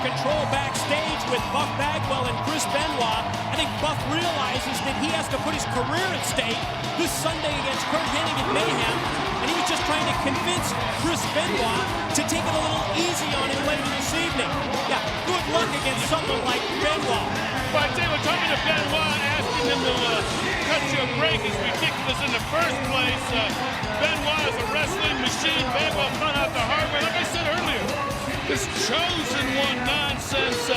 control backstage with Buff Bagwell and Chris Benoit. I think Buff realizes that he has to put his career at stake this Sunday against Kurt Hennig at Mayhem, and he was just trying to convince Chris Benoit to take it a little easy on him later this evening. Yeah, good luck against someone like Benoit. But they were talking to Benoit, asking him to cut you a break is ridiculous in the first place. Benoit is a wrestling machine. Benoit found out the hard way. Like I said earlier, this chosen one nonsense,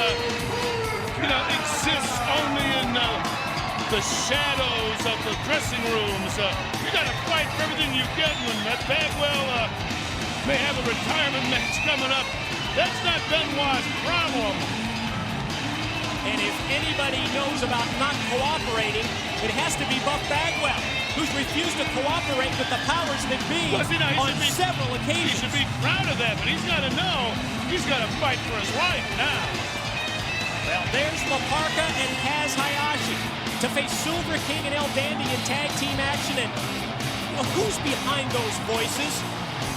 exists only in the shadows of the dressing rooms. You got to fight for everything you get when that Bagwell may have a retirement match coming up. That's not Benoit's problem. And if anybody knows about not cooperating, it has to be Buff Bagwell, who's refused to cooperate with the powers that be on several occasions. He should be proud of that, but he's got to know he's got to fight for his life now. Well, there's Parka and Kaz Hayashi to face Silver King and El Dandy in tag team action. And who's behind those voices?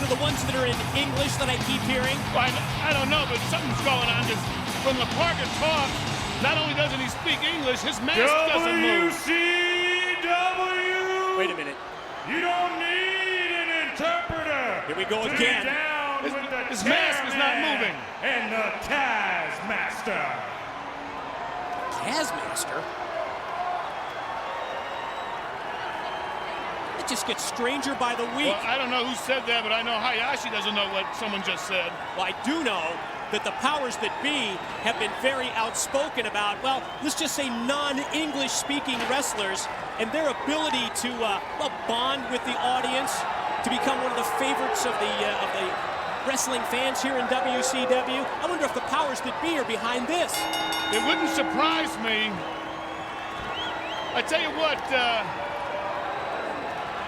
The ones that are in English that I keep hearing? Well, I don't know, but something's going on. From the Parka talk, not only doesn't he speak English, his mask doesn't move. WCW! Wait a minute. You don't need an interpreter. Here we go again. His mask is not moving. And the Kaz Master. Kaz Master? It just gets stranger by the week. Well, I don't know who said that, but I know Hayashi doesn't know what someone just said. Well, I do know that the powers that be have been very outspoken about, well, let's just say non-English speaking wrestlers and their ability to bond with the audience, to become one of the favorites of the wrestling fans here in WCW. I wonder if the powers that be are behind this. It wouldn't surprise me. I tell you what,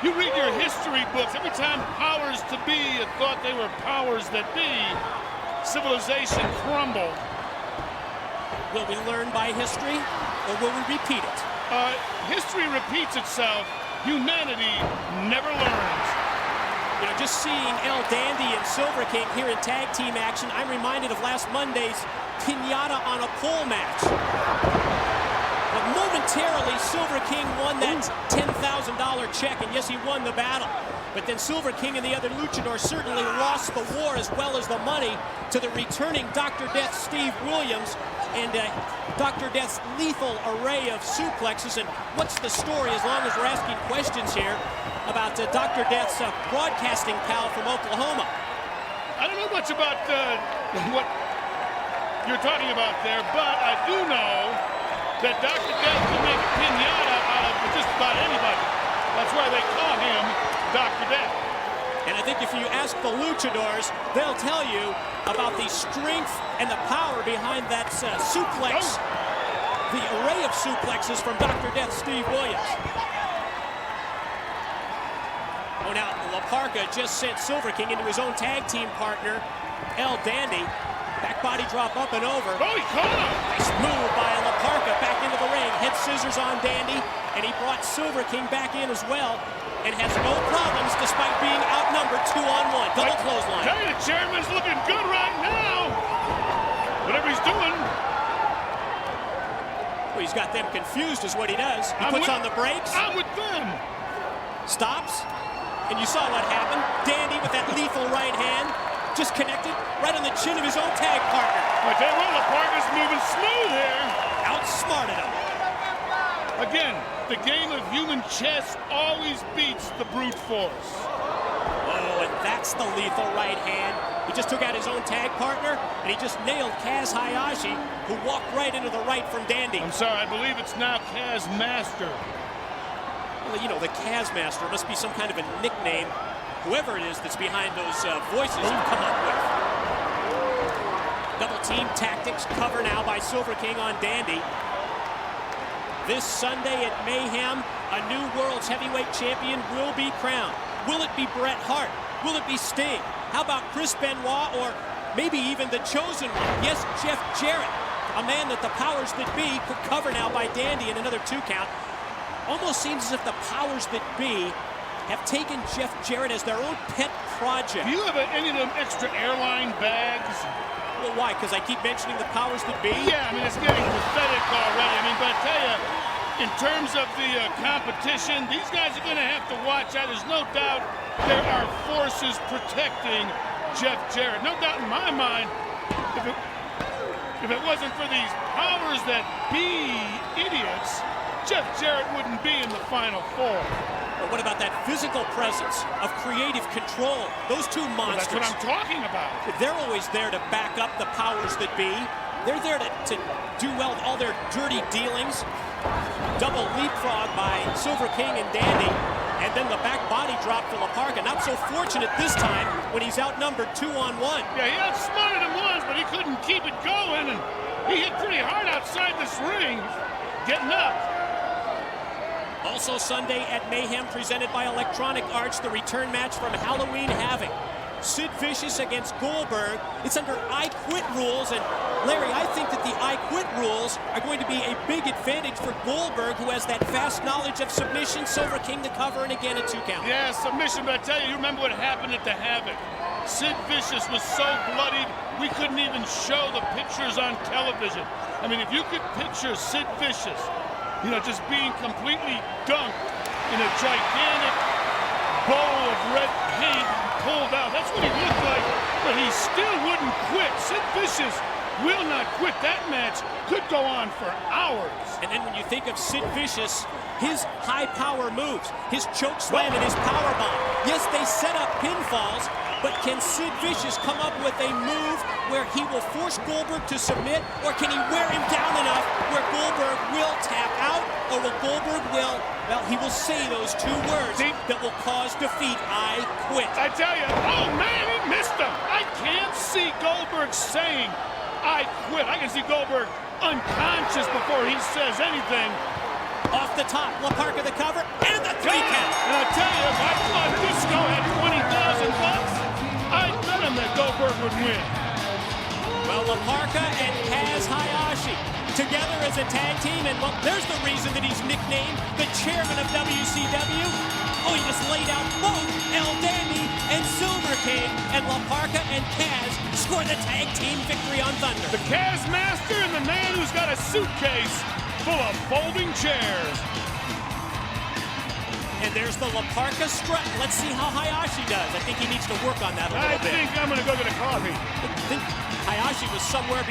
you read your history books, every time powers to be thought they were powers that be, civilization crumbled. Will we learn by history, or will we repeat it? History repeats itself. Humanity never learns. Just seeing El Dandy and Silver King here in tag team action, I'm reminded of last Monday's Pinata on a Pole match. But momentarily, Silver King won that $10,000 check, and yes, he won the battle. But then Silver King and the other luchadors certainly lost the war as well as the money to the returning Dr. Death Steve Williams and Dr. Death's lethal array of suplexes. And what's the story, as long as we're asking questions here, about Dr. Death's broadcasting pal from Oklahoma? I don't know much about what you're talking about there, but I do know that Dr. Death can make a pinata out of just about anybody. That's why they call him Dr. Death. And I think if you ask the luchadors, they'll tell you about the strength and the power behind that suplex, the array of suplexes from Dr. Death Steve Williams. Oh, now Parka just sent Silver King into his own tag team partner, El Dandy. Back body drop up and over. Oh, he caught him! Nice move by Parka back into the ring. Head scissors on Dandy, and he brought Silver King back in as well, and has no problems despite being outnumbered 2-on-1. Double clothesline. Tell you, the chairman's looking good right now. Whatever he's doing. Well, he's got them confused is what he does. He puts on the brakes. I'm with them. Stops. And you saw what happened. Dandy with that lethal right hand. Just connected right on the chin of his own tag partner. I tell you what, Parka's moving smooth here. Outsmarted him. Again, the game of human chess always beats the brute force. Oh, and that's the lethal right hand. He just took out his own tag partner, and he just nailed Kaz Hayashi, who walked right into the right from Dandy. I'm sorry, I believe it's now Kaz Master. Well, the Kaz Master must be some kind of a nickname. Whoever it is that's behind those voices you've come up with. Double team tactics, cover now by Silver King on Dandy. This Sunday at Mayhem, a new World's Heavyweight Champion will be crowned. Will it be Bret Hart? Will it be Sting? How about Chris Benoit, or maybe even the chosen one? Yes, Jeff Jarrett, a man that the powers that be could cover now by Dandy in another 2 count. Almost seems as if the powers that be have taken Jeff Jarrett as their own pet project. Do you have any of them extra airline bags? Well, why? Because I keep mentioning the powers that be? Yeah, I mean, it's getting pathetic already. I mean, but I tell you, in terms of the competition, these guys are going to have to watch out. There's no doubt there are forces protecting Jeff Jarrett. No doubt in my mind, if it wasn't for these powers that be idiots, Jeff Jarrett wouldn't be in the Final Four. But what about that physical presence of creative control? Those two monsters. Well, that's what I'm talking about. They're always there to back up the powers that be. They're there to do well all their dirty dealings. Double leapfrog by Silver King and Dandy. And then the back body drop for Parka. Not so fortunate this time when he's outnumbered 2-on-1. Yeah, he outsmarted him once, but he couldn't keep it going. And he hit pretty hard outside this ring, getting up. Also Sunday at Mayhem, presented by Electronic Arts, the return match from Halloween Havoc. Sid Vicious against Goldberg. It's under I Quit rules, and Larry, I think that the I Quit rules are going to be a big advantage for Goldberg, who has that vast knowledge of submission. Silver King the cover, and again a 2 count. Yeah, submission, but I tell you, you remember what happened at the Havoc. Sid Vicious was so bloodied, we couldn't even show the pictures on television. I mean, if you could picture Sid Vicious, you know, just being completely dunked in a gigantic bowl of red paint pulled out. That's what he looked like, but he still wouldn't quit. Sid Vicious will not quit. That match could go on for hours. And then when you think of Sid Vicious, his high power moves, his choke slam and his power bomb. Yes, they set up pinfalls, but can Sid Vicious come up with a move where he will force Goldberg to submit, or can he wear him down enough where Goldberg will tap out, or will Goldberg well, he will say those 2 words that will cause defeat. I quit. I tell you, oh man, he missed him. I can't see Goldberg saying, I quit. I can see Goldberg unconscious before he says anything. Off the top, Parka the cover, and the 3 count. And I tell you, if I thought Disco had $20,000, I'd bet him that Goldberg would win. Well, Parka and Kaz Hayashi together as a tag team, and well, there's the reason that he's nicknamed the chairman of WCW. Oh, he just laid out both El Dandy and Silver King, and Parka and Kaz score the tag team victory on Thunder. The Kaz Master and the man who's got a suitcase full of folding chairs. And there's the Parka strut. Let's see how Hayashi does. I think he needs to work on that a little bit. I think I'm going to go get a coffee. I think Hayashi was somewhere